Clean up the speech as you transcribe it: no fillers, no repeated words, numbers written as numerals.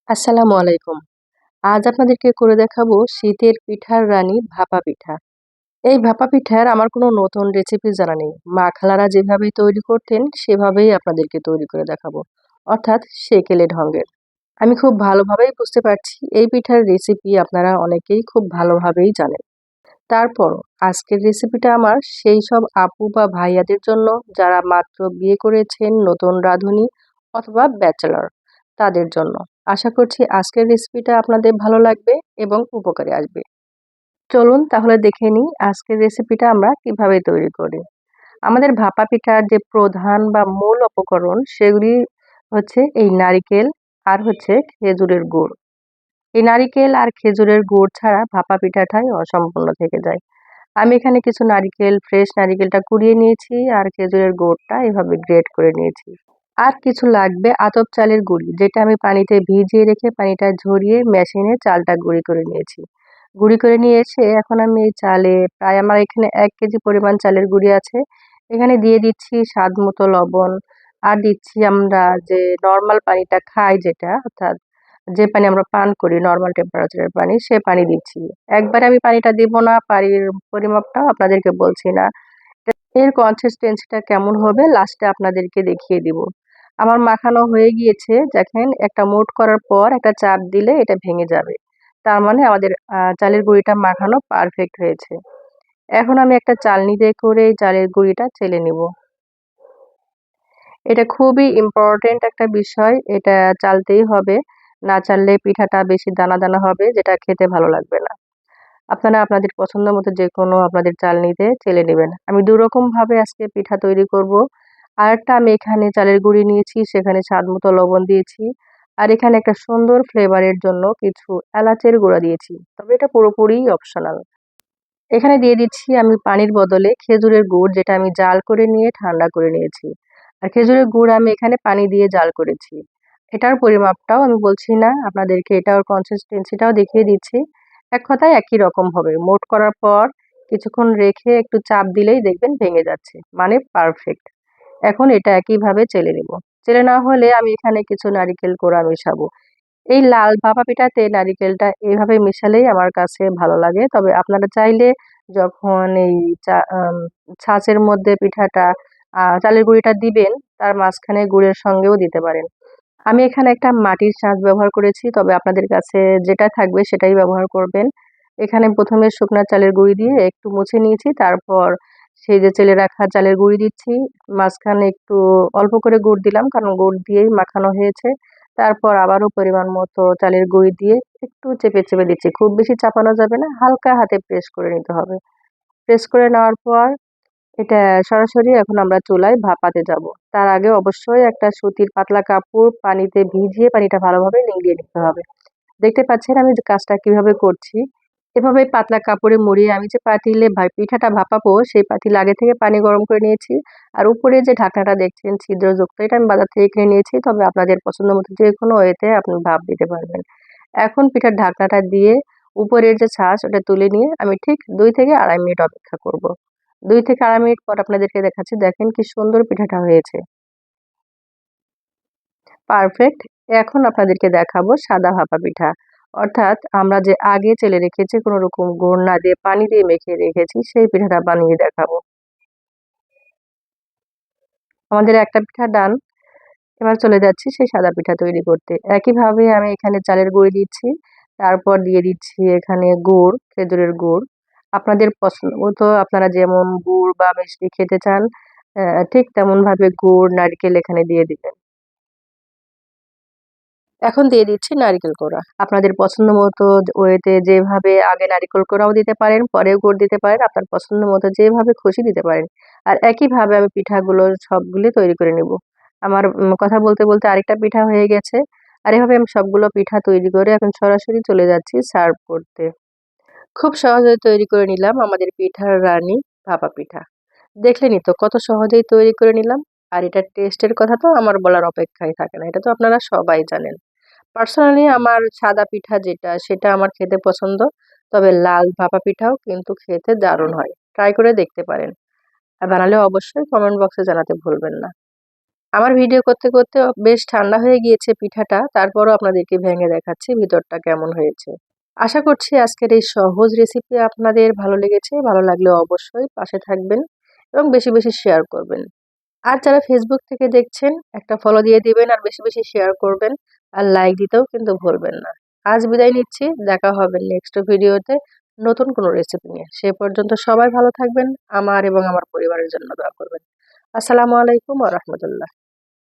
আসসালামু আলাইকুম। আজ আপনাদেরকে করে দেখাবো শীতের পিঠার রানী ভাপা পিঠা। এই ভাপা পিঠার আমার কোনো নতুন রেসিপি জানা নেই। মা খালারা যেভাবে তৈরি করতেন সেভাবেই আপনাদেরকে তৈরি করে দেখাবো। অর্থাৎ সেকেলে ঢঙ্গের। আমি খুব ভালোভাবেই বুঝতে পারছি এই পিঠার রেসিপি আপনারা অনেকেই খুব ভালোভাবেই জানেন। তারপরও আজকের রেসিপিটা আমার সেই সব আপু বা ভাইয়াদের জন্য যারা মাত্র বিয়ে করেছেন, নতুন রাঁধুনি অথবা ব্যাচেলর তাদের জন্য। আশা করছি আজকের রেসিপিটা আপনাদের ভালো লাগবে এবং উপকারে আসবে। চলুন তাহলে দেখে নিই আজকের রেসিপিটা আমরা কিভাবে তৈরি করি। আমাদের ভাপা পিঠার যে প্রধান বা মূল উপকরণ সেগুলি হচ্ছে এই নারিকেল আর হচ্ছে খেজুরের গুড়। এই নারিকেল আর খেজুরের গুড় ছাড়া ভাপা পিঠাটাই অসম্পূর্ণ থেকে যায়। আমি এখানে কিছু নারিকেল, ফ্রেশ নারিকেলটা কুড়িয়ে নিয়েছি আর খেজুরের গুড়টা এভাবে গ্রেট করে নিয়েছি। আর কিছু লাগবে আতপ চালের গুঁড়ি, যেটা আমি পানিতে ভিজিয়ে রেখে পানিটা ঝরিয়ে মেশিনে চালটা গুঁড়ি করে নিয়েছি। গুঁড়ি করে নিয়ে এসে এখন আমি এই চালে প্রায় আমার এখানে ১ কেজি পরিমাণ চালের গুঁড়ি আছে। এখানে দিয়ে দিচ্ছি স্বাদ মতো লবণ আর দিচ্ছি আমরা যে নরমাল পানিটা খাই যেটা, অর্থাৎ যে পানি আমরা পান করি নরমাল টেম্পারেচারের পানি, সে পানি দিচ্ছি। একবারে আমি পানিটা দিব না, পানির পরিমাপটাও আপনাদেরকে বলছি না। এর কনসিস্টেন্সিটা কেমন হবে লাস্টে আপনাদেরকে দেখিয়ে দিব। আমার মাখানো হয়ে গিয়েছে, দেখেন একটা মুঠ করার পর একটা চাপ দিলে এটা ভেঙে যাবে। তার মানে আমাদের চালের গুঁড়িটা মাখানো পারফেক্ট হয়েছে। এখন আমি একটা চালনি দিয়ে করে এই চালের গুঁড়িটা চেলে নিব। এটা খুবই ইম্পর্টেন্ট একটা বিষয়, এটা চালতেই হবে। না চাললে পিঠাটা বেশি দানা দানা হবে, যেটা খেতে ভালো লাগবে না। আপনারা আপনাদের পছন্দ মতো যেকোনো আপনাদের চালনিতে চেলে নেবেন। আমি ২ রকম ভাবে আজকে পিঠা তৈরি করব। আরেকটা আমি এখানে চালের গুঁড়ি নিয়েছি, সেখানে স্বাদ মতো লবণ দিয়েছি। আর এখানে একটা সুন্দর ফ্লেভারের জন্য কিছু এলাচের গুঁড়া দিয়েছি। তবে এটা পুরোপুরিই অপশনাল। এখানে দিয়ে দিচ্ছি আমি পানির বদলে খেজুরের গুড়, যেটা আমি জাল করে নিয়ে ঠান্ডা করে নিয়েছি। আর খেজুরের গুড় আমি এখানে পানি দিয়ে জাল করেছি। এটার পরিমাপটাও আমি বলছি না, আপনাদেরকে এটার কনসিস্টেন্সিটাও দেখিয়ে দিচ্ছি। এক কথায় একই রকম হবে। মোট করার পর কিছুক্ষণ রেখে একটু চাপ দিলেই দেখবেন ভেঙে যাচ্ছে। মানে পারফেক্ট। এখন এটা একইভাবে চেলে নেব। চেলে না হলে আমি এখানে কিছু নারিকেল কোড়া মেশাবো। এই লাল ভাপা পিঠাতে নারিকেলটা এভাবে মেশালেই আমার কাছে ভালো লাগে। তবে আপনারা চাইলে যখন এই ছাঁচের মধ্যে পিঠাটা চালের গুঁড়িটা দিবেন, তার মাঝখানে গুড়ের সঙ্গেও দিতে পারেন। আমি এখানে একটা মাটির ছাঁচ ব্যবহার করেছি, তবে আপনাদের কাছে যেটা থাকবে সেটাই ব্যবহার করবেন। এখানে ১ম এ শুকনা চালের গুঁড়ি দিয়ে একটু মুছে নিয়েছি। তারপর সেই যে চেলে রাখা চালের গুঁড়ি দিচ্ছি। মাঝখানে একটু অল্প করে গুড় দিলাম, কারণ গুড় দিয়েই মাখানো হয়েছে। তারপর আবারও পরিমাণ মতো চালের গুঁড়ি দিয়ে একটু চেপে, চেপে দিচ্ছি। খুব বেশি চাপানো যাবে না, হালকা হাতে প্রেস করে নিতে হবে। প্রেস করে নেওয়ার পর এটা সরাসরি এখন আমরা চুলায় ভাপাতে যাব। তার আগে অবশ্যই একটা সুতির পাতলা কাপড় পানিতে ভিজিয়ে পানিটা ভালোভাবে নিংড়িয়ে নিতে হবে। দেখতে পাচ্ছেন আমি যে কাজটা কিভাবে করছি। এভাবে পাতলা কাপড়ে মুড়িয়ে আমি যে পাতিলে পিঠাটা ভাপাবো সেই পাতিলে আগে থেকে পানি গরম করে নিয়েছি। আর উপরে যে ঢাকনাটা দেখছেন ছিদ্রযুক্ত, এটা আমি বাজার থেকে কিনে নিয়েছি। তবে আপনাদের পছন্দ মতো যেকোনো ওয়েতে আপনি ভাপ দিতে পারবেন। এখন পিঠার ঢাকনাটা দিয়ে উপরের যে ছাঁচ ওটা তুলে নিয়ে আমি ঠিক ২ থেকে ২.৫ মিনিট অপেক্ষা করব। ২ থেকে ২.৫ মিনিট পর আপনাদেরকে দেখাচ্ছি। দেখেন কি সুন্দর পিঠাটা হয়েছে। পারফেক্ট। এখন আপনাদেরকে দেখাবো সাদা ভাপা পিঠা। অর্থাৎ আমরা যে আগে চেলে রেখেছি কোনো রকম গুড় না দিয়ে পানি দিয়ে মেখে রেখেছি সেই পিঠাটা বানিয়ে দেখাবো। আমাদের একটা পিঠা ডান। এবার চলে যাচ্ছি সেই সাদা পিঠা তৈরি করতে। একইভাবে আমি এখানে চালের গুঁড়ি দিচ্ছি। তারপর দিয়ে দিচ্ছি এখানে গুড়, খেজুরের গুড়। আপনাদের পছন্দ মতো আপনারা যেমন গুড় বা মিষ্টি খেতে চান ঠিক তেমনভাবে গুড়, নারকেল এখানে দিয়ে দিবেন। এখন দিয়ে দিচ্ছি নারিকেল কোড়া। আপনাদের পছন্দ মতো ওয়েতে যেভাবে আগে নারিকেল কোড়াও দিতে পারেন, পরেও গুড় দিতে পারেন। আপনার পছন্দ মতো যেভাবে খুশি দিতে পারেন। আর একইভাবে আমি পিঠাগুলো সবগুলি তৈরি করে নিব। আমার কথা বলতে, বলতে আরেকটা পিঠা হয়ে গেছে। আর এভাবে আমি সবগুলো পিঠা তৈরি করে এখন সরাসরি চলে যাচ্ছি সার্ভ করতে। খুব সহজেই তৈরি করে নিলাম আমাদের পিঠার রানী ভাপা পিঠা। দেখলেনই তো কত সহজেই তৈরি করে নিলাম। আর এটার টেস্টের কথা তো আমার বলার অপেক্ষাই থাকে না। এটা তো আপনারা সবাই জানেন। পার্সোনালি আমার সাদা পিঠা যেটা সেটা আমার খেতে পছন্দ। তবে লাল ভাপা পিঠাও কিন্তু খেতে দারুণ হয়। ট্রাই করে দেখতে পারেন। আর বানালে অবশ্যই কমেন্ট বক্সে জানাতে ভুলবেন না। আমার ভিডিও করতে করতে বেশ ঠান্ডা হয়ে গিয়েছে পিঠাটা, তারপরও আপনাদেরকে ভেঙে দেখাচ্ছি ভিতরটা কেমন হয়েছে। আশা করছি আজকের এই সহজ রেসিপি আপনাদের ভালো লেগেছে। ভালো লাগলে অবশ্যই পাশে থাকবেন এবং বেশি বেশি শেয়ার করবেন। আর যারা ফেসবুক থেকে দেখছেন একটা ফলো দিয়ে দিবেন আর বেশি বেশি শেয়ার করবেন আর লাইক দিতেও কিন্তু ভুলবেন না। আজ বিদায় নিচ্ছি, দেখা হবে নেক্সট ভিডিওতে নতুন কোনো রেসিপি নিয়ে। সে পর্যন্ত সবাই ভালো থাকবেন, আমার এবং আমার পরিবারের জন্য দোয়া করবেন। আসসালামু আলাইকুম ওয়া রাহমাতুল্লাহ।